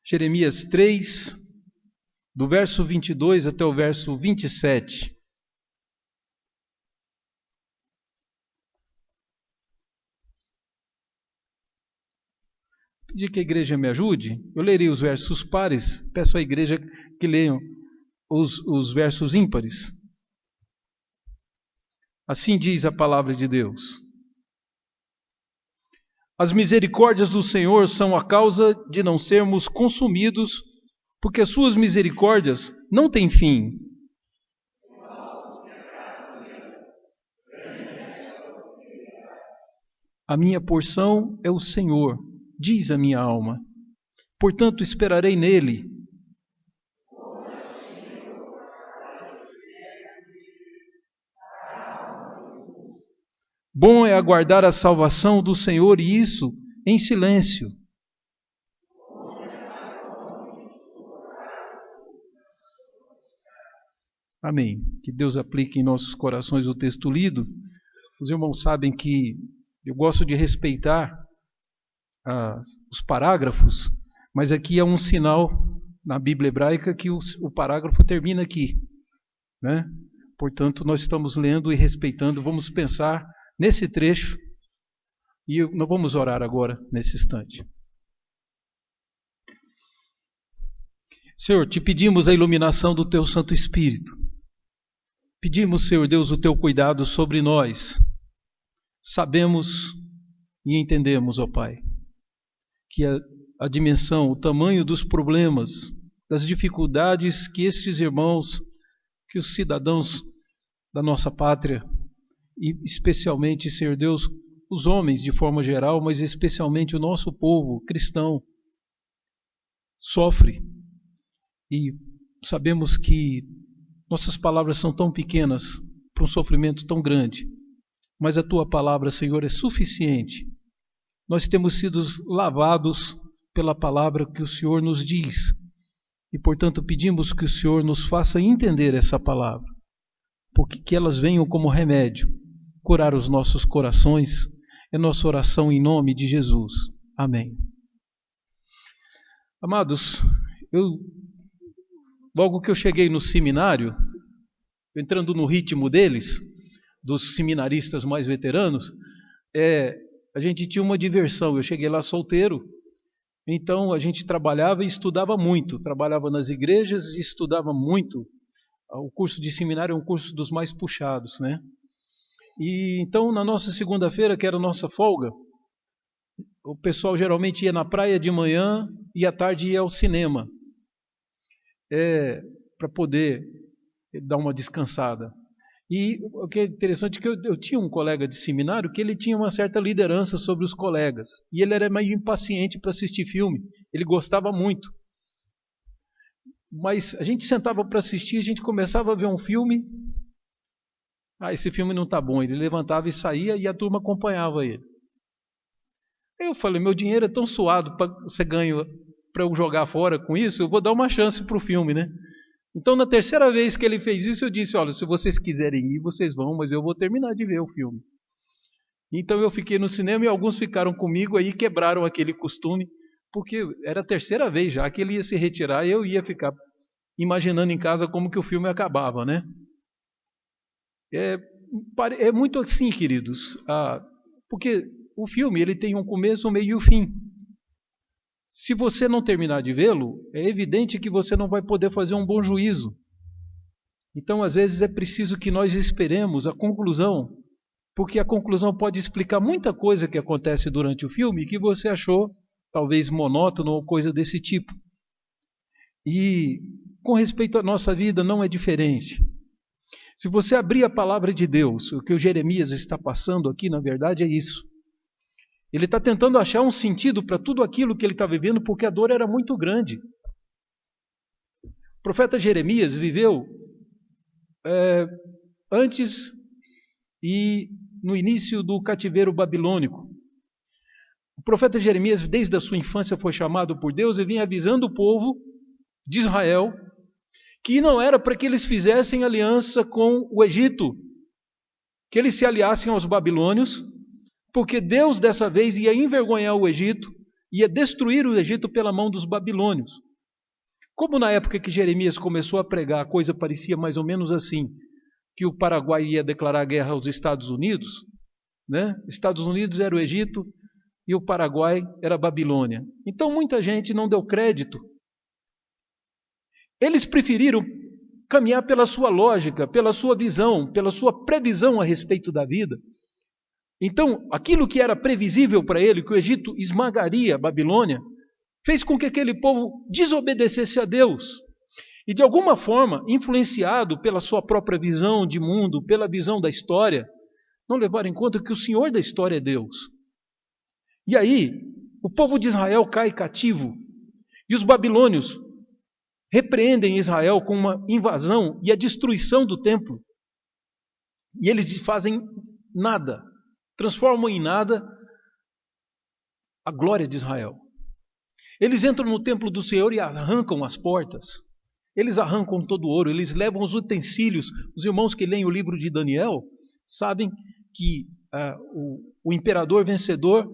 Jeremias 3, do verso 22 até o verso 27. Pedir que a igreja me ajude. Eu lerei os versos pares, peço à igreja que leiam os versos ímpares. Assim diz a palavra de Deus. As misericórdias do Senhor são a causa de não sermos consumidos, porque as suas misericórdias não têm fim. A minha porção é o Senhor, diz a minha alma. Portanto, esperarei nele. Bom é aguardar a salvação do Senhor, e isso em silêncio. Amém. Que Deus aplique em nossos corações o texto lido. Os irmãos sabem que eu gosto de respeitar os parágrafos, mas aqui é um sinal na Bíblia hebraica que o parágrafo termina aqui, né? Portanto, nós estamos lendo e respeitando. Vamos pensar nesse trecho e nós vamos orar agora, nesse instante. Senhor, te pedimos a iluminação do Teu Santo Espírito. Pedimos, Senhor Deus, o Teu cuidado sobre nós. Sabemos e entendemos, ó Pai, que a dimensão, o tamanho dos problemas, das dificuldades que estes irmãos, que os cidadãos da nossa pátria, e especialmente, Senhor Deus, os homens de forma geral, mas especialmente o nosso povo cristão, sofre. E sabemos que nossas palavras são tão pequenas para um sofrimento tão grande, mas a Tua palavra, Senhor, é suficiente. Nós temos sido lavados pela palavra que o Senhor nos diz, e portanto pedimos que o Senhor nos faça entender essa palavra, porque que elas venham como remédio, curar os nossos corações. É nossa oração em nome de Jesus. Amém. Amados, logo que eu cheguei no seminário, entrando no ritmo deles, dos seminaristas mais veteranos, a gente tinha uma diversão. Eu cheguei lá solteiro, então a gente trabalhava e estudava muito. Trabalhava nas igrejas e estudava muito. O curso de seminário é um curso dos mais puxados, né? E então, na nossa segunda-feira, que era a nossa folga, o pessoal geralmente ia na praia de manhã e à tarde ia ao cinema, para poder dar uma descansada. E o que é interessante é que eu tinha um colega de seminário que ele tinha uma certa liderança sobre os colegas, e ele era meio impaciente para assistir filme, ele gostava muito. Mas a gente sentava para assistir, a gente começava a ver um filme, esse filme não está bom, ele levantava e saía, e a turma acompanhava ele. Aí eu falei, meu dinheiro é tão suado para ser ganho para eu jogar fora com isso, eu vou dar uma chance para o filme, né? Então, na terceira vez que ele fez isso, eu disse, olha, se vocês quiserem ir, vocês vão, mas eu vou terminar de ver o filme. Então eu fiquei no cinema e alguns ficaram comigo, aí quebraram aquele costume, porque era a terceira vez já que ele ia se retirar e eu ia ficar imaginando em casa como que o filme acabava, né? É muito assim, queridos, porque o filme ele tem um começo, um meio e um fim. Se você não terminar de vê-lo, é evidente que você não vai poder fazer um bom juízo. Então, às vezes, é preciso que nós esperemos a conclusão, porque a conclusão pode explicar muita coisa que acontece durante o filme que você achou talvez monótono ou coisa desse tipo. E com respeito à nossa vida não é diferente. Se você abrir a palavra de Deus, o que o Jeremias está passando aqui, na verdade, é isso. Ele está tentando achar um sentido para tudo aquilo que ele está vivendo, porque a dor era muito grande. O profeta Jeremias viveu antes e no início do cativeiro babilônico. O profeta Jeremias, desde a sua infância, foi chamado por Deus e vinha avisando o povo de Israel que não era para que eles fizessem aliança com o Egito, que eles se aliassem aos babilônios, porque Deus dessa vez ia envergonhar o Egito ia destruir o Egito pela mão dos babilônios. Como na época que Jeremias começou a pregar, a coisa parecia mais ou menos assim, que o Paraguai ia declarar guerra aos Estados Unidos, né? Estados Unidos era o Egito e o Paraguai era a Babilônia. Então muita gente não deu crédito. Eles preferiram caminhar pela sua lógica, pela sua visão, pela sua previsão a respeito da vida. Então, aquilo que era previsível para ele, que o Egito esmagaria a Babilônia, fez com que aquele povo desobedecesse a Deus. E de alguma forma, influenciado pela sua própria visão de mundo, pela visão da história, não levaram em conta que o Senhor da história é Deus. E aí, o povo de Israel cai cativo, e os babilônios repreendem Israel com uma invasão e a destruição do templo. E eles fazem nada, transformam em nada a glória de Israel. Eles entram no templo do Senhor e arrancam as portas. Eles arrancam todo o ouro, eles levam os utensílios. Os irmãos que leem o livro de Daniel sabem que o imperador vencedor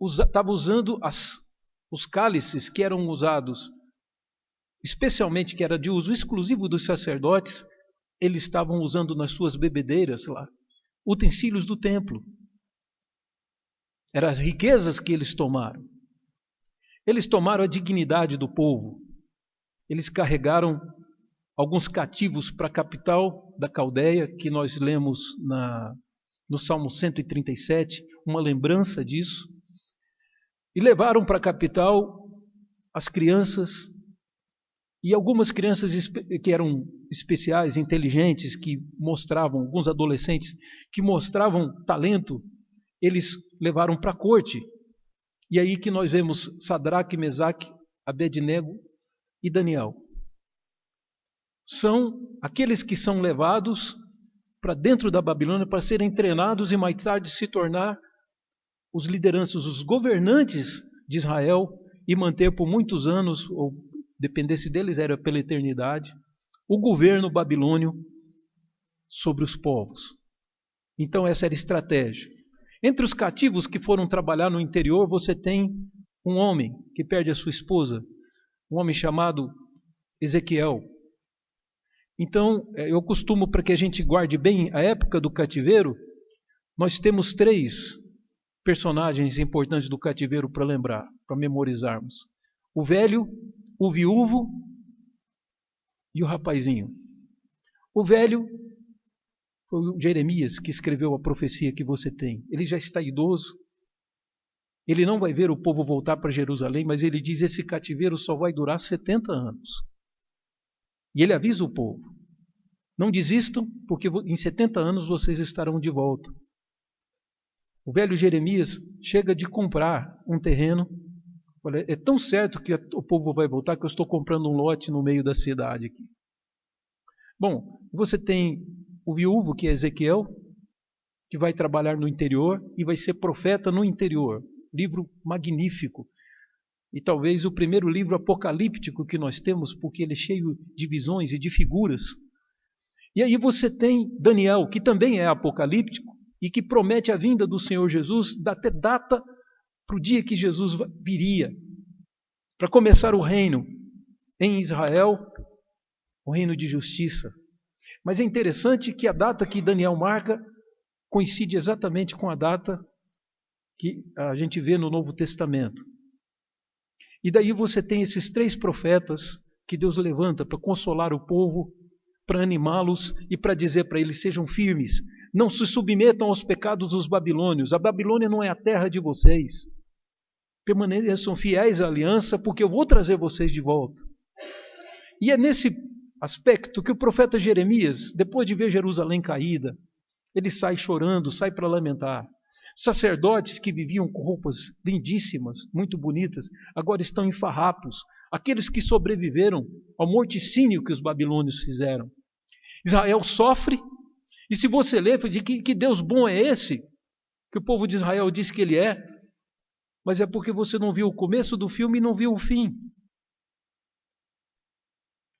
estava usando os cálices que eram usados, especialmente que era de uso exclusivo dos sacerdotes, eles estavam usando nas suas bebedeiras lá, utensílios do templo. Eram as riquezas que eles tomaram. Eles tomaram a dignidade do povo. Eles carregaram alguns cativos para a capital da Caldeia, que nós lemos no Salmo 137, uma lembrança disso. E levaram para a capital as crianças, e algumas crianças que eram especiais, inteligentes, que mostravam, alguns adolescentes que mostravam talento, eles levaram para a corte. E aí que nós vemos Sadraque, Mesaque, Abednego e Daniel. São aqueles que são levados para dentro da Babilônia para serem treinados e mais tarde se tornar os lideranças, os governantes de Israel e manter por muitos anos, ou dependesse deles era pela eternidade, o governo babilônio sobre os povos. Então essa era a estratégia. Entre os cativos que foram trabalhar no interior, você tem um homem que perde a sua esposa, um homem chamado Ezequiel. Então, eu costumo, para que a gente guarde bem a época do cativeiro, nós temos 3 personagens importantes do cativeiro para lembrar, para memorizarmos. O velho, o viúvo e o rapazinho. O velho foi o Jeremias que escreveu a profecia que você tem. Ele já está idoso. Ele não vai ver o povo voltar para Jerusalém, mas ele diz que esse cativeiro só vai durar 70 anos. E ele avisa o povo: não desistam, porque em 70 anos vocês estarão de volta. O velho Jeremias chega de comprar um terreno. Olha, é tão certo que o povo vai voltar que eu estou comprando um lote no meio da cidade aqui. Bom, você tem o viúvo, que é Ezequiel, que vai trabalhar no interior e vai ser profeta no interior. Livro magnífico. E talvez o primeiro livro apocalíptico que nós temos, porque ele é cheio de visões e de figuras. E aí você tem Daniel, que também é apocalíptico e que promete a vinda do Senhor Jesus, dá até data para o dia que Jesus viria, para começar o reino em Israel, o reino de justiça. Mas é interessante que a data que Daniel marca coincide exatamente com a data que a gente vê no Novo Testamento. E daí você tem esses 3 profetas que Deus levanta para consolar o povo, para animá-los e para dizer para eles: sejam firmes, não se submetam aos pecados dos babilônios. A Babilônia não é a terra de vocês. Permaneçam fiéis à aliança, porque eu vou trazer vocês de volta. E é nesse aspecto que o profeta Jeremias, depois de ver Jerusalém caída, ele sai chorando, sai para lamentar. Sacerdotes que viviam com roupas lindíssimas, muito bonitas, agora estão em farrapos. Aqueles que sobreviveram ao morticínio que os babilônios fizeram. Israel sofre, e se você ler, de que Deus bom é esse, que o povo de Israel diz que ele é, mas é porque você não viu o começo do filme e não viu o fim.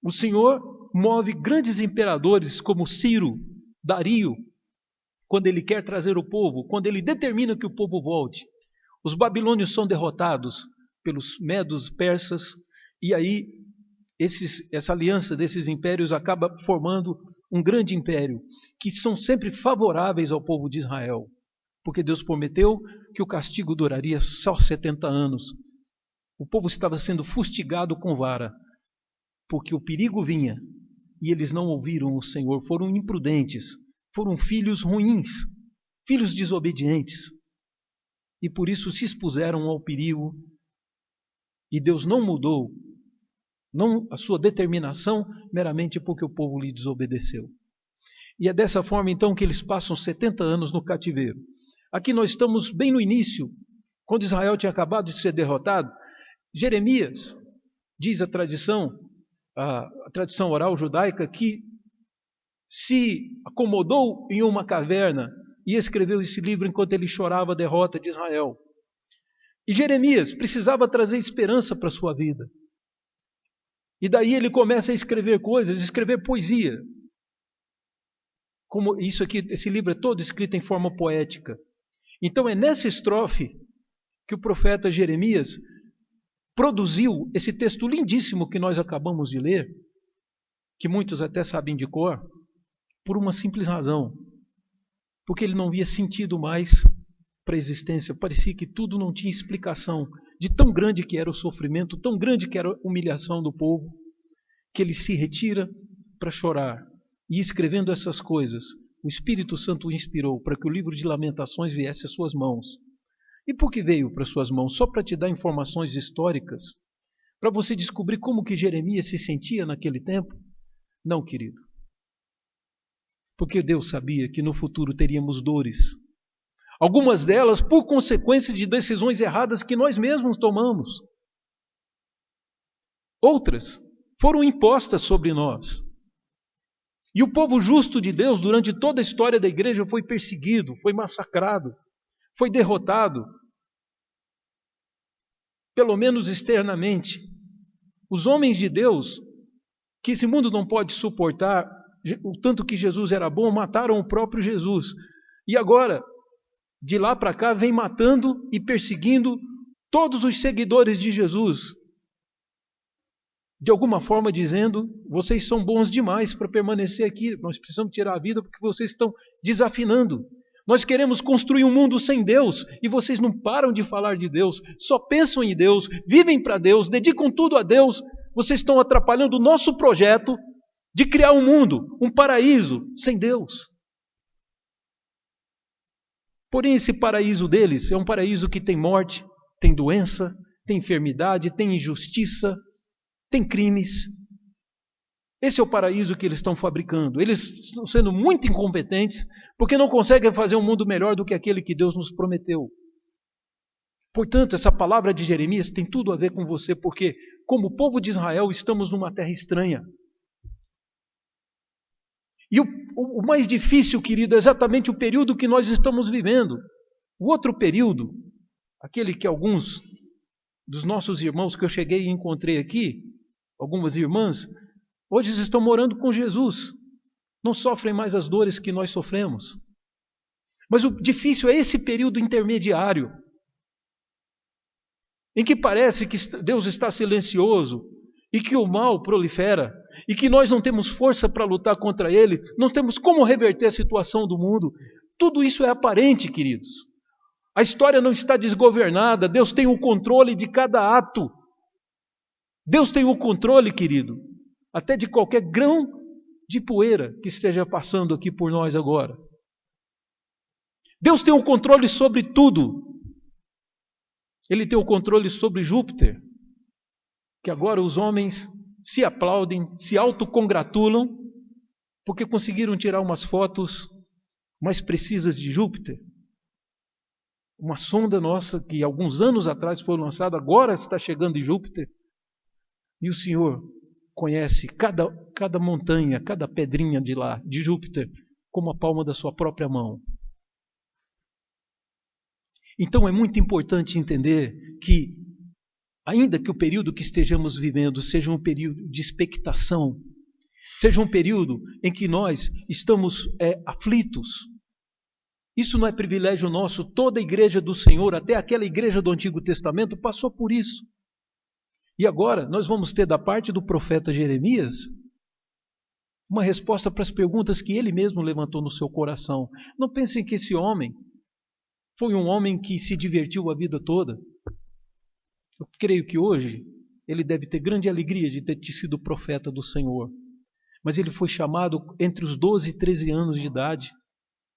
O Senhor move grandes imperadores como Ciro, Dario, quando ele quer trazer o povo, quando ele determina que o povo volte. Os babilônios são derrotados, pelos medos, persas, e aí essa aliança desses impérios acaba formando um grande império, que são sempre favoráveis ao povo de Israel, porque Deus prometeu que o castigo duraria só 70 anos. O povo estava sendo fustigado com vara, porque o perigo vinha, e eles não ouviram o Senhor, foram imprudentes, foram filhos ruins, filhos desobedientes, e por isso se expuseram ao perigo, e Deus não mudou não a sua determinação meramente porque o povo lhe desobedeceu. E é dessa forma então que eles passam 70 anos no cativeiro. Aqui nós estamos bem no início, quando Israel tinha acabado de ser derrotado. Jeremias, diz a tradição oral judaica, que se acomodou em uma caverna e escreveu esse livro enquanto ele chorava a derrota de Israel. E Jeremias precisava trazer esperança para a sua vida. E daí ele começa a escrever coisas, escrever poesia. Como isso aqui, esse livro é todo escrito em forma poética. Então é nessa estrofe que o profeta Jeremias produziu esse texto lindíssimo que nós acabamos de ler, que muitos até sabem de cor, por uma simples razão. Porque ele não via sentido mais para a existência. Parecia que tudo não tinha explicação, de tão grande que era o sofrimento, tão grande que era a humilhação do povo, que ele se retira para chorar. E escrevendo essas coisas, o Espírito Santo o inspirou para que o livro de Lamentações viesse às suas mãos. E por que veio para suas mãos? Só para te dar informações históricas? Para você descobrir como que Jeremias se sentia naquele tempo? Não, querido. Porque Deus sabia que no futuro teríamos dores. Algumas delas por consequência de decisões erradas que nós mesmos tomamos. Outras foram impostas sobre nós. E o povo justo de Deus, durante toda a história da igreja, foi perseguido, foi massacrado, foi derrotado. Pelo menos externamente. Os homens de Deus, que esse mundo não pode suportar, o tanto que Jesus era bom, mataram o próprio Jesus. E agora, de lá para cá, vem matando e perseguindo todos os seguidores de Jesus. De alguma forma dizendo, vocês são bons demais para permanecer aqui, nós precisamos tirar a vida porque vocês estão desafinando. Nós queremos construir um mundo sem Deus e vocês não param de falar de Deus, só pensam em Deus, vivem para Deus, dedicam tudo a Deus. Vocês estão atrapalhando o nosso projeto de criar um mundo, um paraíso sem Deus. Porém, esse paraíso deles é um paraíso que tem morte, tem doença, tem enfermidade, tem injustiça, tem crimes. Esse é o paraíso que eles estão fabricando. Eles estão sendo muito incompetentes porque não conseguem fazer um mundo melhor do que aquele que Deus nos prometeu. Portanto, essa palavra de Jeremias tem tudo a ver com você, porque como povo de Israel estamos numa terra estranha. E o mais difícil, querido, é exatamente o período que nós estamos vivendo. O outro período, aquele que alguns dos nossos irmãos que eu cheguei e encontrei aqui, algumas irmãs, hoje estão morando com Jesus. Não sofrem mais as dores que nós sofremos. Mas o difícil é esse período intermediário, em que parece que Deus está silencioso e que o mal prolifera e que nós não temos força para lutar contra ele, não temos como reverter a situação do mundo. Tudo isso é aparente, queridos. A história não está desgovernada, Deus tem o controle de cada ato. Deus tem o controle, querido, até de qualquer grão de poeira que esteja passando aqui por nós agora. Deus tem o controle sobre tudo. Ele tem o controle sobre Júpiter, que agora os homens se aplaudem, se autocongratulam, porque conseguiram tirar umas fotos mais precisas de Júpiter. Uma sonda nossa que alguns anos atrás foi lançada, agora está chegando em Júpiter. E o Senhor conhece cada montanha, cada pedrinha de lá, de Júpiter, como a palma da sua própria mão. Então é muito importante entender que, ainda que o período que estejamos vivendo seja um período de expectação, seja um período em que nós estamos aflitos, isso não é privilégio nosso. Toda a igreja do Senhor, até aquela igreja do Antigo Testamento, passou por isso. E agora nós vamos ter da parte do profeta Jeremias uma resposta para as perguntas que ele mesmo levantou no seu coração. Não pensem que esse homem foi um homem que se divertiu a vida toda. Eu creio que hoje ele deve ter grande alegria de ter sido profeta do Senhor. Mas ele foi chamado entre os 12 e 13 anos de idade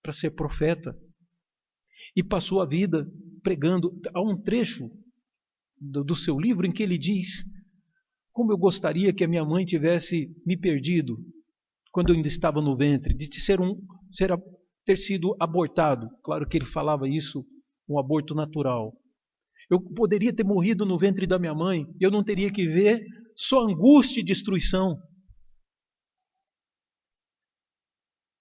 para ser profeta. E passou a vida pregando. Há um trecho do seu livro em que ele diz: como eu gostaria que a minha mãe tivesse me perdido quando eu ainda estava no ventre, de ter sido abortado. Claro que ele falava isso, um aborto natural. Eu poderia ter morrido no ventre da minha mãe, eu não teria que ver só angústia e destruição.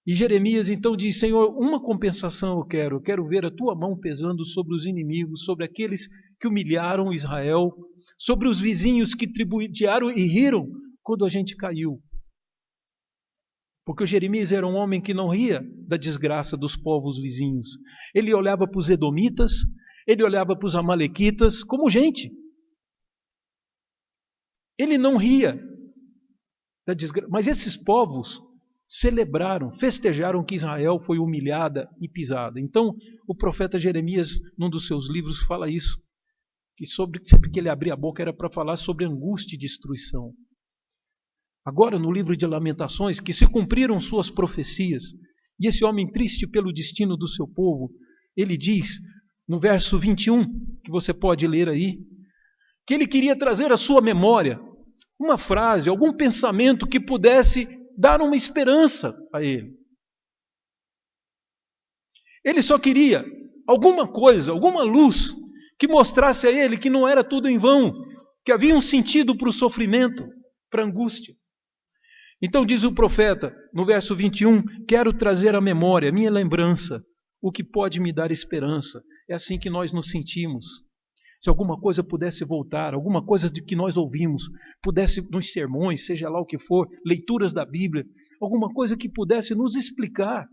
E Jeremias então diz: Senhor, uma compensação eu quero ver a tua mão pesando sobre os inimigos, sobre aqueles que humilharam Israel, sobre os vizinhos que tributearam e riram quando a gente caiu. Porque o Jeremias era um homem que não ria da desgraça dos povos vizinhos. Ele olhava para os edomitas, ele olhava para os amalequitas como gente. Ele não ria da desgraça. Mas esses povos celebraram, festejaram que Israel foi humilhada e pisada. Então, o profeta Jeremias, num dos seus livros, fala isso. Que sempre que ele abria a boca era para falar sobre angústia e destruição. Agora, no livro de Lamentações, que se cumpriram suas profecias, e esse homem triste pelo destino do seu povo, ele diz, no verso 21, que você pode ler aí, que ele queria trazer à sua memória uma frase, algum pensamento que pudesse dar uma esperança a ele. Ele só queria alguma coisa, alguma luz, que mostrasse a ele que não era tudo em vão, que havia um sentido para o sofrimento, para a angústia. Então diz o profeta, no verso 21, quero trazer à memória, à minha lembrança, o que pode me dar esperança. É assim que nós nos sentimos. Se alguma coisa pudesse voltar, alguma coisa de que nós ouvimos, pudesse nos sermões, seja lá o que for, leituras da Bíblia, alguma coisa que pudesse nos explicar.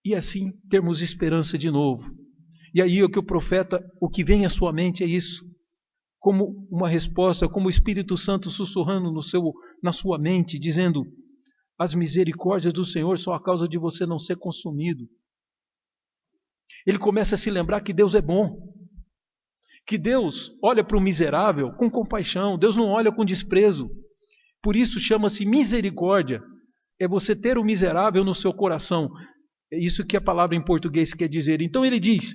E assim termos esperança de novo. E aí o que o profeta, o que vem à sua mente é isso. Como uma resposta, como o Espírito Santo sussurrando na sua mente, dizendo: as misericórdias do Senhor são a causa de você não ser consumido. Ele começa a se lembrar que Deus é bom, que Deus olha para o miserável com compaixão, Deus não olha com desprezo. Por isso chama-se misericórdia, é você ter o miserável no seu coração. É isso que a palavra em português quer dizer. Então ele diz: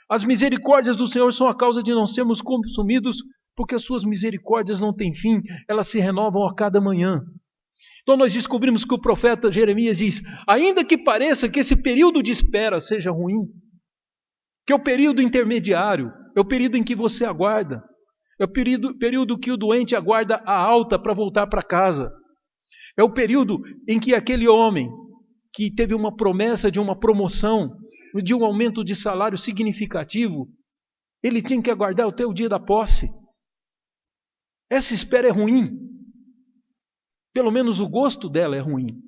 as misericórdias do Senhor são a causa de não sermos consumidos, porque as suas misericórdias não têm fim, elas se renovam a cada manhã. Então nós descobrimos que o profeta Jeremias diz: ainda que pareça que esse período de espera seja ruim, que é o período intermediário, é o período em que você aguarda, é o período que o doente aguarda a alta para voltar para casa, é o período em que aquele homem que teve uma promessa de uma promoção, de um aumento de salário significativo, ele tinha que aguardar até o dia da posse. Essa espera é ruim. Pelo menos o gosto dela é ruim.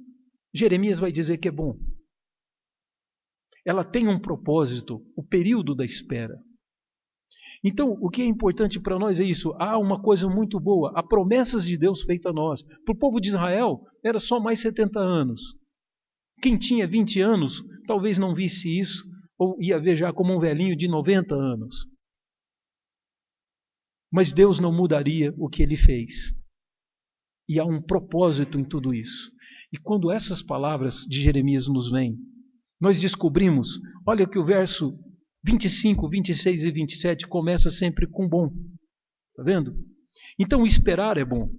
Jeremias vai dizer que é bom. Ela tem um propósito, o período da espera. Então, o que é importante para nós é isso. Há uma coisa muito boa. Há promessas de Deus feitas a nós. Para o povo de Israel, era só mais 70 anos. Quem tinha 20 anos, talvez não visse isso, ou ia ver já como um velhinho de 90 anos. Mas Deus não mudaria o que Ele fez. E há um propósito em tudo isso. E quando essas palavras de Jeremias nos vêm, nós descobrimos, olha que o verso 25, 26 e 27 começa sempre com bom. Está vendo? Então esperar é bom.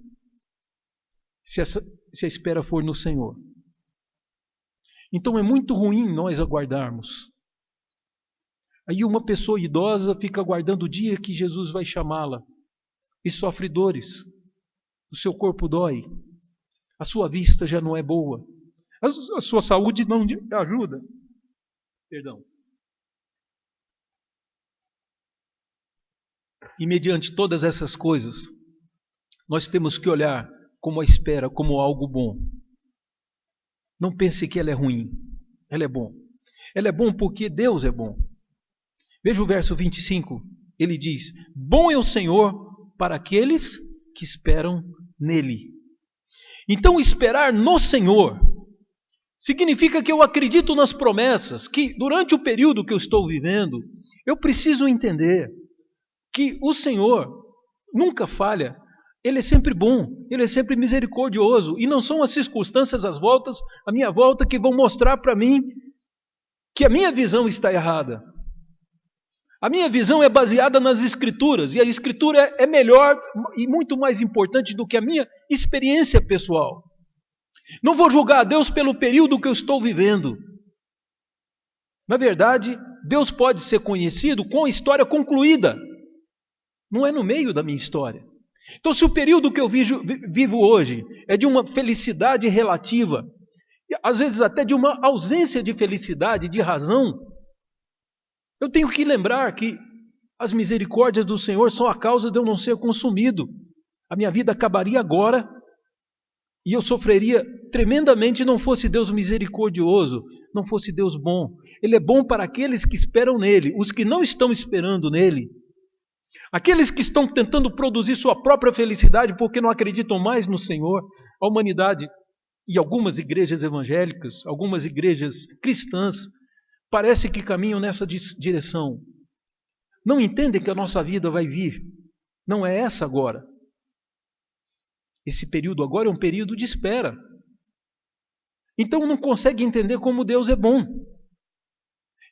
Se a espera for no Senhor. Então é muito ruim nós aguardarmos. Aí uma pessoa idosa fica aguardando o dia que Jesus vai chamá-la e sofre dores. O seu corpo dói. A sua vista já não é boa. A sua saúde não ajuda. Perdão. E mediante todas essas coisas, nós temos que olhar como a espera, como algo bom. Não pense que ela é ruim. Ela é bom. Ela é bom porque Deus é bom. Veja o verso 25. Ele diz: bom é o Senhor para aqueles que esperam nele. Então, esperar no Senhor significa que eu acredito nas promessas, que durante o período que eu estou vivendo, eu preciso entender que o Senhor nunca falha, Ele é sempre bom, Ele é sempre misericordioso, e não são as circunstâncias, as voltas, a minha volta, que vão mostrar para mim que a minha visão está errada. A minha visão é baseada nas Escrituras, e a Escritura é melhor e muito mais importante do que a minha experiência pessoal. Não vou julgar a Deus pelo período que eu estou vivendo. Na verdade, Deus pode ser conhecido com a história concluída. Não é no meio da minha história. Então, se o período que eu vivo hoje é de uma felicidade relativa, às vezes até de uma ausência de felicidade, de razão, eu tenho que lembrar que as misericórdias do Senhor são a causa de eu não ser consumido. A minha vida acabaria agora e eu sofreria tremendamente se não fosse Deus misericordioso, não fosse Deus bom. Ele é bom para aqueles que esperam nele, os que não estão esperando nele. Aqueles que estão tentando produzir sua própria felicidade porque não acreditam mais no Senhor, a humanidade e algumas igrejas evangélicas, algumas igrejas cristãs, parece que caminham nessa direção. Não entendem que a nossa vida vai vir. Não é essa agora. Esse período agora é um período de espera. Então não consegue entender como Deus é bom.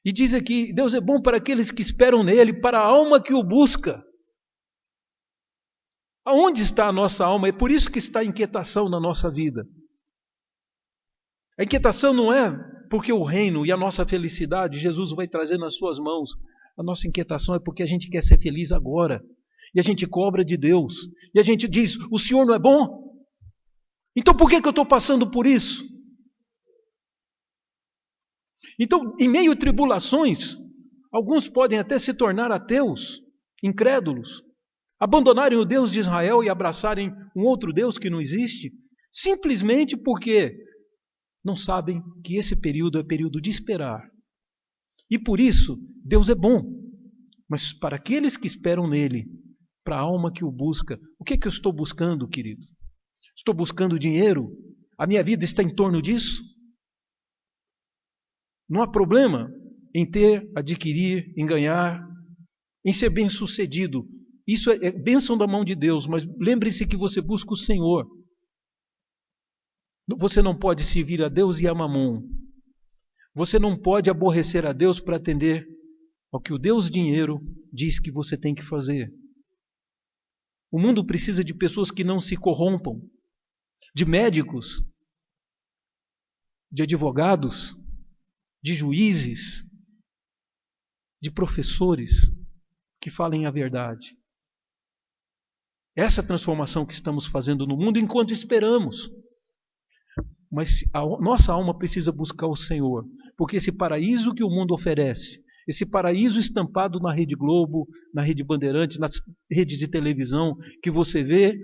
E diz aqui, Deus é bom para aqueles que esperam nele, para a alma que o busca. Aonde está a nossa alma? É por isso que está a inquietação na nossa vida. A inquietação não é porque o reino e a nossa felicidade Jesus vai trazer nas suas mãos. A nossa inquietação é porque a gente quer ser feliz agora. E a gente cobra de Deus. E a gente diz, o Senhor não é bom? Então por que eu estou passando por isso? Então, em meio a tribulações, alguns podem até se tornar ateus, incrédulos, abandonarem o Deus de Israel e abraçarem um outro Deus que não existe, simplesmente porque não sabem que esse período é período de esperar. E por isso, Deus é bom. Mas para aqueles que esperam nele, para a alma que o busca, o que é que eu estou buscando, querido? Estou buscando dinheiro? A minha vida está em torno disso? Não há problema em ter, adquirir, em ganhar, em ser bem-sucedido. Isso é bênção da mão de Deus, mas lembre-se que você busca o Senhor. Você não pode servir a Deus e a Mamon. Você não pode aborrecer a Deus para atender ao que o Deus dinheiro diz que você tem que fazer. O mundo precisa de pessoas que não se corrompam, de médicos, de advogados, de juízes, de professores que falem a verdade. Essa transformação que estamos fazendo no mundo enquanto esperamos. Mas a nossa alma precisa buscar o Senhor, porque esse paraíso que o mundo oferece, esse paraíso estampado na Rede Globo, na Rede Bandeirantes, na rede de televisão que você vê,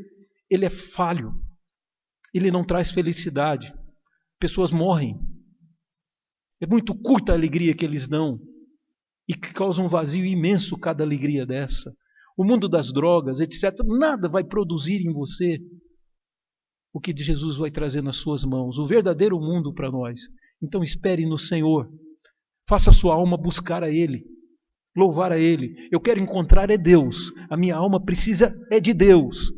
ele é falho. Ele não traz felicidade. Pessoas morrem. É muito curta a alegria que eles dão e que causa um vazio imenso cada alegria dessa. O mundo das drogas, etc., nada vai produzir em você o que Jesus vai trazer nas suas mãos, o verdadeiro mundo para nós. Então espere no Senhor. Faça a sua alma buscar a Ele, louvar a Ele. Eu quero encontrar é Deus. A minha alma precisa é de Deus.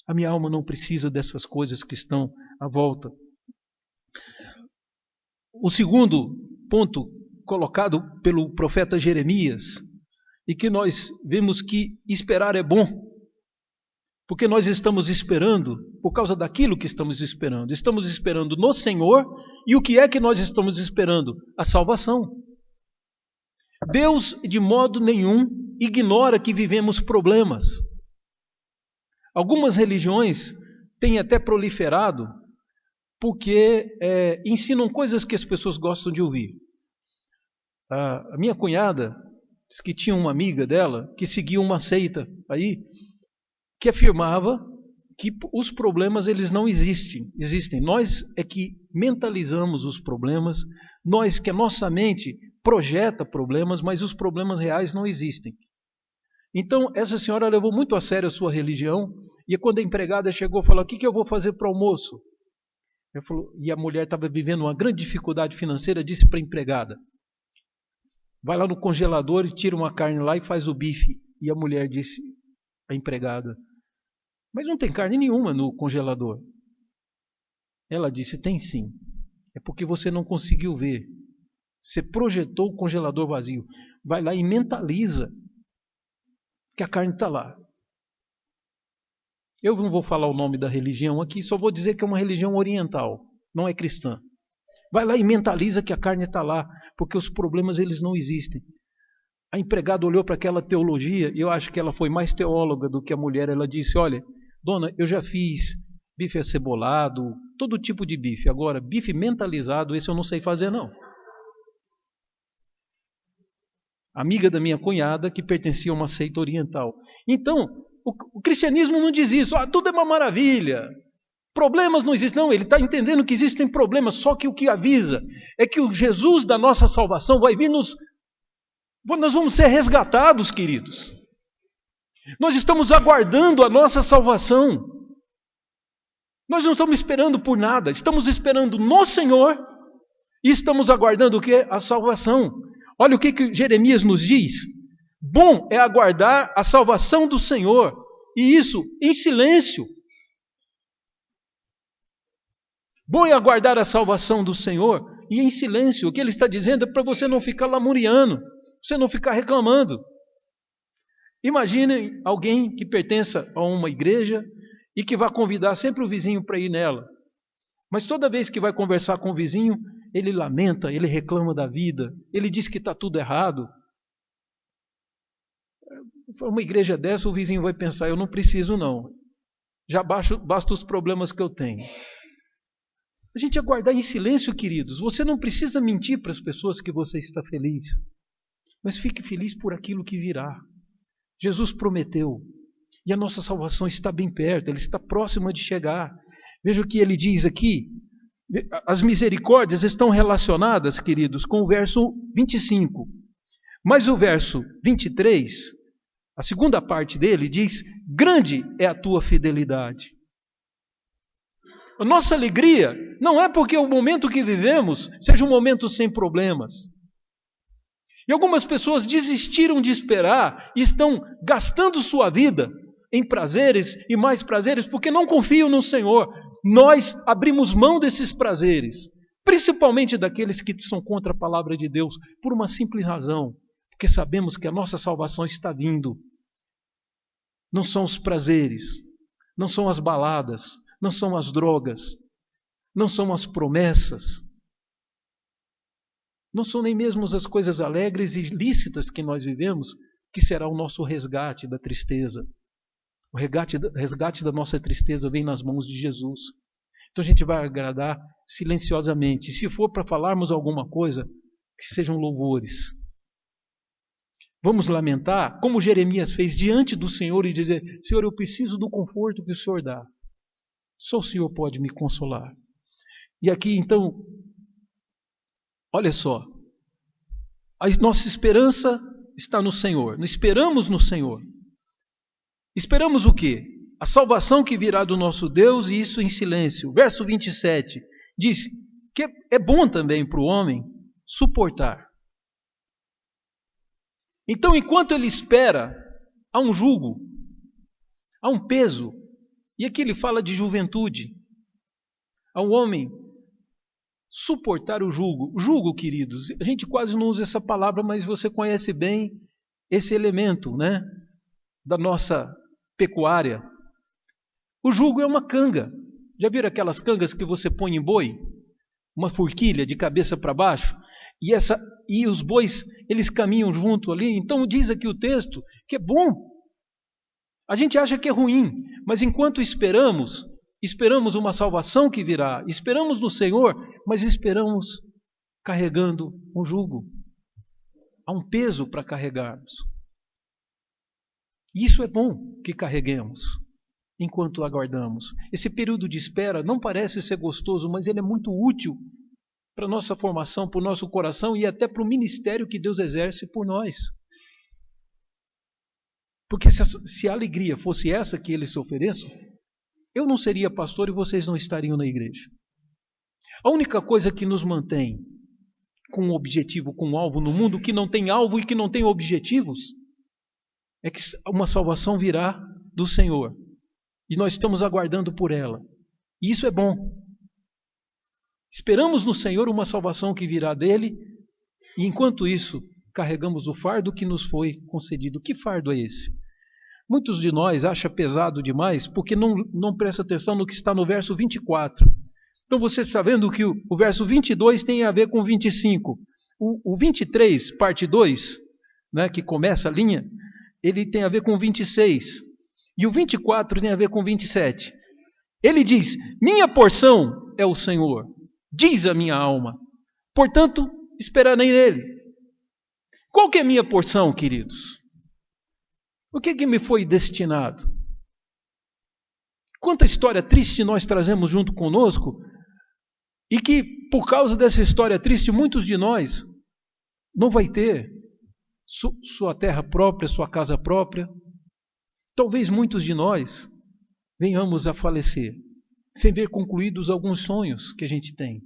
A minha alma não precisa dessas coisas que estão à volta. O segundo ponto colocado pelo profeta Jeremias, e que nós vemos que esperar é bom, porque nós estamos esperando por causa daquilo que estamos esperando. Estamos esperando no Senhor, e o que é que nós estamos esperando? A salvação. Deus, de modo nenhum, ignora que vivemos problemas. Algumas religiões têm até proliferado porque ensinam coisas que as pessoas gostam de ouvir. A minha cunhada disse que tinha uma amiga dela que seguia uma seita aí, que afirmava que os problemas eles não existem. Nós é que mentalizamos os problemas, que a nossa mente projeta problemas, mas os problemas reais não existem. Então, essa senhora levou muito a sério a sua religião, e quando a empregada chegou e falou, o que eu vou fazer para o almoço? E a mulher estava vivendo uma grande dificuldade financeira, disse para a empregada, vai lá no congelador e tira uma carne lá e faz o bife. E a mulher disse, a empregada, mas não tem carne nenhuma no congelador. Ela disse, tem sim, é porque você não conseguiu ver. Você projetou o congelador vazio. Vai lá e mentaliza que a carne está lá. Eu não vou falar o nome da religião aqui, só vou dizer que é uma religião oriental, não é cristã. Vai lá e mentaliza que a carne está lá, porque os problemas eles não existem. A empregada olhou para aquela teologia, e eu acho que ela foi mais teóloga do que a mulher. Ela disse, olha, dona, eu já fiz bife acebolado, todo tipo de bife. Agora, bife mentalizado, esse eu não sei fazer não. Amiga da minha cunhada, que pertencia a uma seita oriental. Então, o cristianismo não diz isso, tudo é uma maravilha, problemas não existem. Não, ele está entendendo que existem problemas, só que o que avisa é que o Jesus da nossa salvação vai vir nós vamos ser resgatados, queridos. Nós estamos aguardando a nossa salvação. Nós não estamos esperando por nada, estamos esperando no Senhor e estamos aguardando o que? A salvação. Olha o que Jeremias nos diz. Bom é aguardar a salvação do Senhor, e isso em silêncio. Bom é aguardar a salvação do Senhor e em silêncio. O que ele está dizendo é para você não ficar lamuriando, você não ficar reclamando. Imaginem alguém que pertença a uma igreja e que vai convidar sempre o vizinho para ir nela. Mas toda vez que vai conversar com o vizinho, ele lamenta, ele reclama da vida, ele diz que está tudo errado. Uma igreja dessa, o vizinho vai pensar, eu não preciso não, já basta os problemas que eu tenho. A gente aguardar em silêncio, queridos. Você não precisa mentir para as pessoas que você está feliz, mas fique feliz por aquilo que virá. Jesus prometeu, e a nossa salvação está bem perto, ela está próxima de chegar. Veja o que ele diz aqui. As misericórdias estão relacionadas, queridos, com o verso 25. Mas o verso 23, a segunda parte dele diz, grande é a tua fidelidade. A nossa alegria não é porque o momento que vivemos seja um momento sem problemas. E algumas pessoas desistiram de esperar e estão gastando sua vida em prazeres e mais prazeres porque não confiam no Senhor. Nós abrimos mão desses prazeres, principalmente daqueles que são contra a palavra de Deus, por uma simples razão, porque sabemos que a nossa salvação está vindo. Não são os prazeres, não são as baladas, não são as drogas, não são as promessas, não são nem mesmo as coisas alegres e lícitas que nós vivemos, que será o nosso resgate da tristeza. O resgate da nossa tristeza vem nas mãos de Jesus. Então a gente vai agradar silenciosamente. Se for para falarmos alguma coisa, que sejam louvores. Vamos lamentar, como Jeremias fez diante do Senhor e dizer, Senhor, eu preciso do conforto que o Senhor dá. Só o Senhor pode me consolar. E aqui então, olha só, a nossa esperança está no Senhor. Nós esperamos no Senhor. Esperamos o quê? A salvação que virá do nosso Deus, e isso em silêncio. Verso 27 diz que é bom também para o homem suportar. Então, enquanto ele espera, há um jugo, há um peso. E aqui ele fala de juventude. Ao homem suportar o jugo. O jugo, queridos, a gente quase não usa essa palavra, mas você conhece bem esse elemento, né, da nossa pecuária. O jugo é uma canga. Já viram aquelas cangas que você põe em boi? Uma forquilha de cabeça para baixo? E os bois, eles caminham junto ali. Então diz aqui o texto que é bom. A gente acha que é ruim, mas enquanto esperamos uma salvação que virá, esperamos no Senhor, mas esperamos carregando um jugo. Há um peso para carregarmos. E isso é bom que carreguemos enquanto aguardamos. Esse período de espera não parece ser gostoso, mas ele é muito útil para a nossa formação, para o nosso coração e até para o ministério que Deus exerce por nós. Porque se a alegria fosse essa que eles se ofereçam, eu não seria pastor e vocês não estariam na igreja. A única coisa que nos mantém com um objetivo, com um alvo no mundo que não tem alvo e que não tem objetivos, é que uma salvação virá do Senhor. E nós estamos aguardando por ela. E isso é bom. Esperamos no Senhor uma salvação que virá dele, e enquanto isso, carregamos o fardo que nos foi concedido. Que fardo é esse? Muitos de nós acham pesado demais porque não presta atenção no que está no verso 24. Então você está vendo que o verso 22 tem a ver com 25. O 23, parte 2, né, que começa a linha, ele tem a ver com 26. E o 24 tem a ver com 27. Ele diz: minha porção é o Senhor, diz a minha alma. Portanto, esperarei nele. Qual que é a minha porção, queridos? O que me foi destinado? Quanta história triste nós trazemos junto conosco, e que, por causa dessa história triste, muitos de nós não vai ter sua terra própria, sua casa própria. Talvez muitos de nós venhamos a falecer, sem ver concluídos alguns sonhos que a gente tem.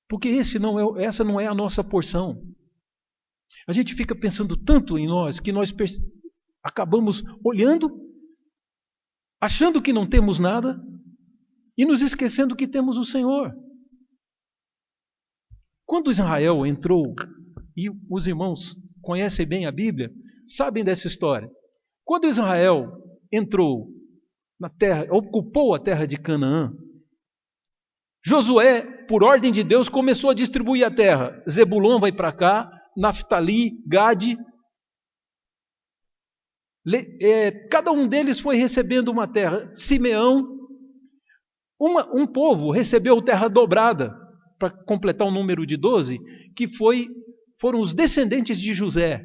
Porque essa não é a nossa porção. A gente fica pensando tanto em nós, que nós acabamos olhando, achando que não temos nada, e nos esquecendo que temos o Senhor. Quando Israel entrou, e os irmãos conhecem bem a Bíblia, sabem dessa história. Quando Israel entrou na terra, ocupou a terra de Canaã, Josué, por ordem de Deus, começou a distribuir a terra. Zebulon vai para cá, Naftali, Gade. Cada um deles foi recebendo uma terra. Simeão, um povo recebeu terra dobrada, para completar o número de 12, que foram os descendentes de José.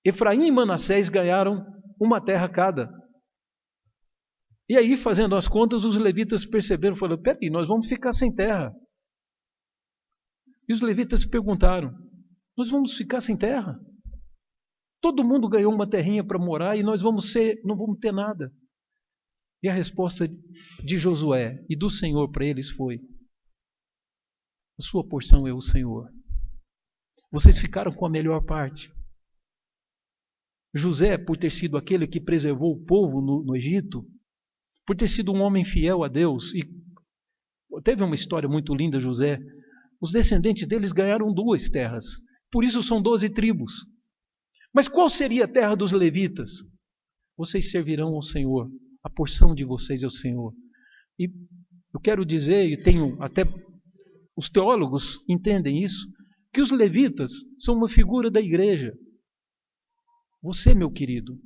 Efraim e Manassés ganharam uma terra cada. E aí, fazendo as contas, os levitas perceberam, falaram: peraí, nós vamos ficar sem terra. E os levitas perguntaram: nós vamos ficar sem terra? Todo mundo ganhou uma terrinha para morar e nós não vamos ter nada. E a resposta de Josué e do Senhor para eles foi: a sua porção é o Senhor. Vocês ficaram com a melhor parte. José, por ter sido aquele que preservou o povo no Egito, por ter sido um homem fiel a Deus, e teve uma história muito linda, José, os descendentes deles ganharam 2 terras, por isso são 12 tribos. Mas qual seria a terra dos levitas? Vocês servirão ao Senhor, a porção de vocês é o Senhor. E eu quero dizer, e tenho até os teólogos entendem isso, que os levitas são uma figura da igreja. Você, meu querido,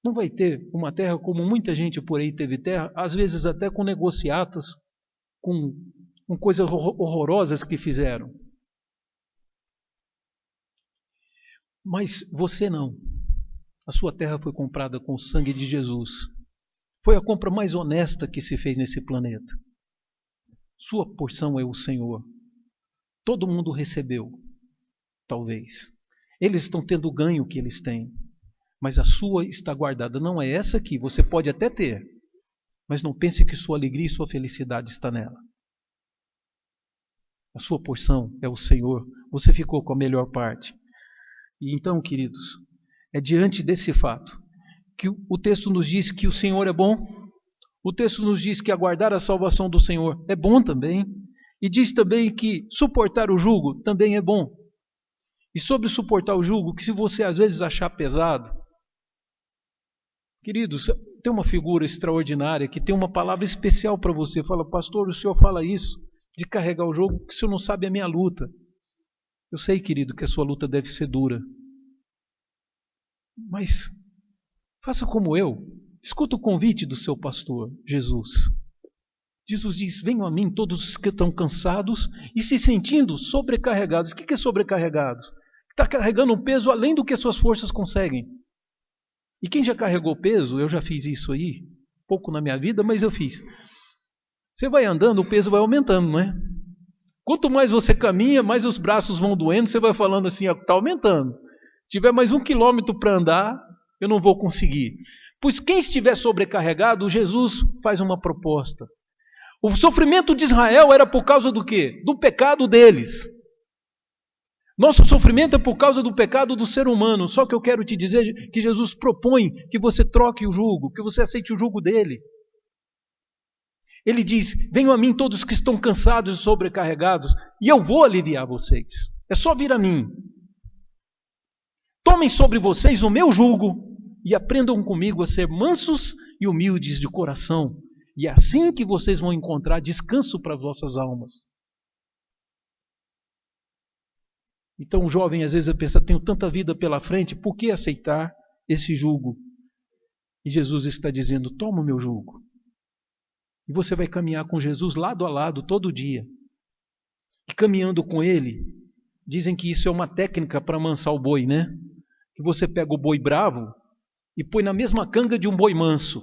não vai ter uma terra como muita gente por aí teve terra, às vezes até com negociatas, com coisas horrorosas que fizeram. Mas você não. A sua terra foi comprada com o sangue de Jesus. Foi a compra mais honesta que se fez nesse planeta. Sua porção é o Senhor. Todo mundo recebeu, talvez. Eles estão tendo o ganho que eles têm, mas a sua está guardada. Não é essa aqui, você pode até ter, mas não pense que sua alegria e sua felicidade está nela. A sua porção é o Senhor. Você ficou com a melhor parte. E então, queridos, é diante desse fato que o texto nos diz que o Senhor é bom. O texto nos diz que aguardar a salvação do Senhor é bom também. E diz também que suportar o jugo também é bom. E sobre suportar o jugo, que se você às vezes achar pesado, queridos, tem uma figura extraordinária que tem uma palavra especial para você. Fala: pastor, o senhor fala isso de carregar o jugo, que o senhor não sabe a minha luta. Eu sei, querido, que a sua luta deve ser dura. Mas faça como eu. Escuta o convite do seu pastor, Jesus. Jesus diz: venham a mim todos os que estão cansados e se sentindo sobrecarregados. O que é sobrecarregados? Está carregando um peso além do que as suas forças conseguem. E quem já carregou peso, eu já fiz isso aí, pouco na minha vida, mas eu fiz. Você vai andando, o peso vai aumentando, não é? Quanto mais você caminha, mais os braços vão doendo, você vai falando assim: está aumentando. tiver mais 1 quilômetro para andar, eu não vou conseguir. Pois quem estiver sobrecarregado, Jesus faz uma proposta. O sofrimento de Israel era por causa do quê? Do pecado deles. Nosso sofrimento é por causa do pecado do ser humano. Só que eu quero te dizer que Jesus propõe que você troque o jugo, que você aceite o jugo dele. Ele diz: venham a mim todos que estão cansados e sobrecarregados, e eu vou aliviar vocês. É só vir a mim. Tomem sobre vocês o meu jugo e aprendam comigo a ser mansos e humildes de coração. E é assim que vocês vão encontrar descanso para as vossas almas. Então o jovem às vezes pensa: tenho tanta vida pela frente, por que aceitar esse jugo? E Jesus está dizendo: toma o meu jugo. E você vai caminhar com Jesus lado a lado todo dia. E caminhando com ele, dizem que isso é uma técnica para amansar o boi, né? Que você pega o boi bravo e põe na mesma canga de um boi manso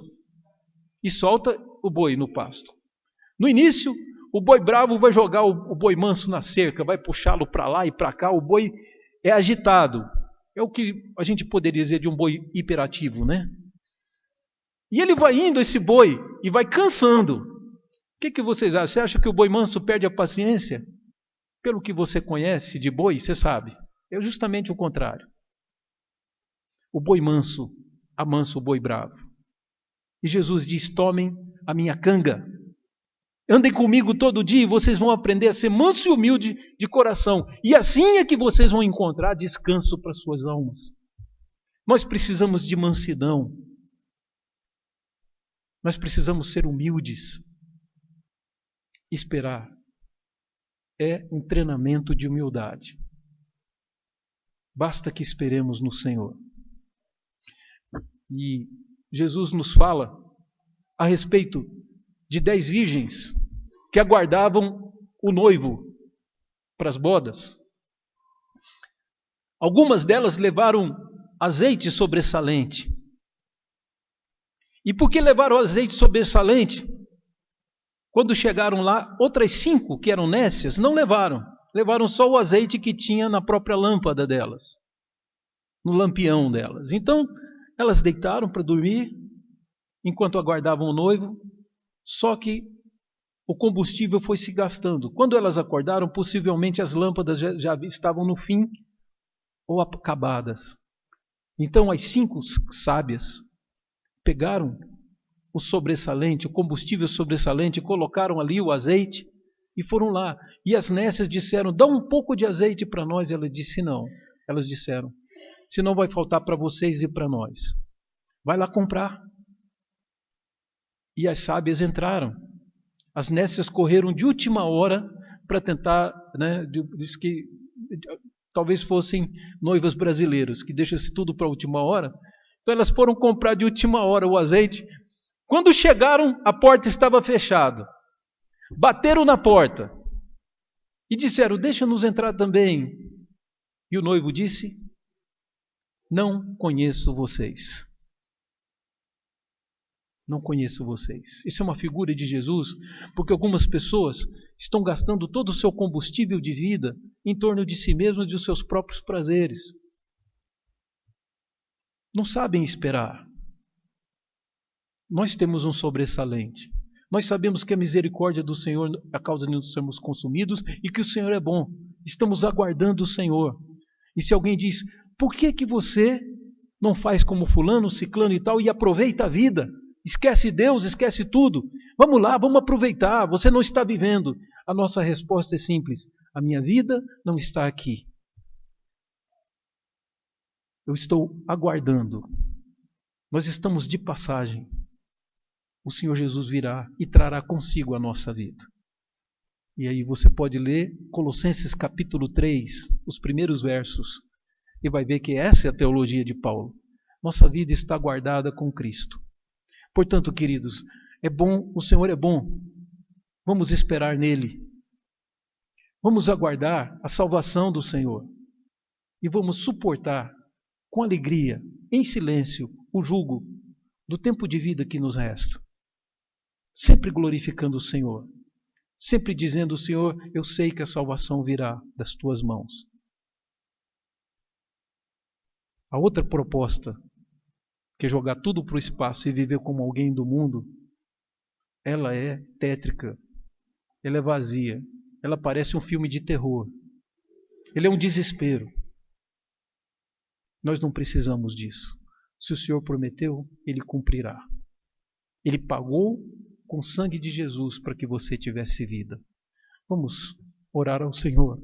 e solta o boi no pasto. No início, o boi bravo vai jogar o boi manso na cerca, vai puxá-lo para lá e para cá. O boi é agitado. É o que a gente poderia dizer de um boi hiperativo, né? E ele vai indo, esse boi, e vai cansando. O que vocês acham? Você acha que o boi manso perde a paciência? Pelo que você conhece de boi, você sabe. É justamente o contrário. O boi manso amansa o boi bravo. E Jesus diz: tomem a minha canga. Andem comigo todo dia e vocês vão aprender a ser manso e humilde de coração. E assim é que vocês vão encontrar descanso para suas almas. Nós precisamos de mansidão. Nós precisamos ser humildes. Esperar é um treinamento de humildade. Basta que esperemos no Senhor. E Jesus nos fala a respeito de 10 virgens que aguardavam o noivo para as bodas. Algumas delas levaram azeite sobressalente. E por que levaram azeite sobressalente? Quando chegaram lá, outras 5 que eram nécias não levaram. Levaram só o azeite que tinha na própria lâmpada delas, no lampião delas. Então, elas deitaram para dormir, enquanto aguardavam o noivo, só que o combustível foi se gastando. Quando elas acordaram, possivelmente as lâmpadas já estavam no fim ou acabadas. Então, as 5 sábias pegaram o sobressalente, o combustível sobressalente, colocaram ali o azeite e foram lá. E as nécias disseram: dá um pouco de azeite para nós. Ela disse: não. Elas disseram: senão vai faltar para vocês e para nós. Vai lá comprar. E as sábias entraram. As nécias correram de última hora para tentar, diz que talvez fossem noivas brasileiras, que deixam-se tudo para a última hora. Então elas foram comprar de última hora o azeite. Quando chegaram, a porta estava fechada. Bateram na porta e disseram: deixa-nos entrar também. E o noivo disse: não conheço vocês. Não conheço vocês. Isso é uma figura de Jesus, porque algumas pessoas estão gastando todo o seu combustível de vida em torno de si mesmos e dos seus próprios prazeres. Não sabem esperar. Nós temos um sobressalente. Nós sabemos que a misericórdia do Senhor é a causa de não sermos consumidos e que o Senhor é bom. Estamos aguardando o Senhor. E se alguém diz: por que você não faz como fulano, ciclano e tal e aproveita a vida? Esquece Deus, esquece tudo. Vamos lá, vamos aproveitar. Você não está vivendo. A nossa resposta é simples: a minha vida não está aqui. Eu estou aguardando. Nós estamos de passagem. O Senhor Jesus virá e trará consigo a nossa vida. E aí você pode ler Colossenses capítulo 3, os primeiros versos, e vai ver que essa é a teologia de Paulo. Nossa vida está guardada com Cristo. Portanto, queridos, é bom, o Senhor é bom. Vamos esperar nele. Vamos aguardar a salvação do Senhor. E vamos suportar com alegria, em silêncio, o jugo do tempo de vida que nos resta. Sempre glorificando o Senhor. Sempre dizendo: Senhor, eu sei que a salvação virá das tuas mãos. A outra proposta, que é jogar tudo para o espaço e viver como alguém do mundo, ela é tétrica, ela é vazia, ela parece um filme de terror. Ele é um desespero. Nós não precisamos disso. Se o Senhor prometeu, Ele cumprirá. Ele pagou com o sangue de Jesus para que você tivesse vida. Vamos orar ao Senhor.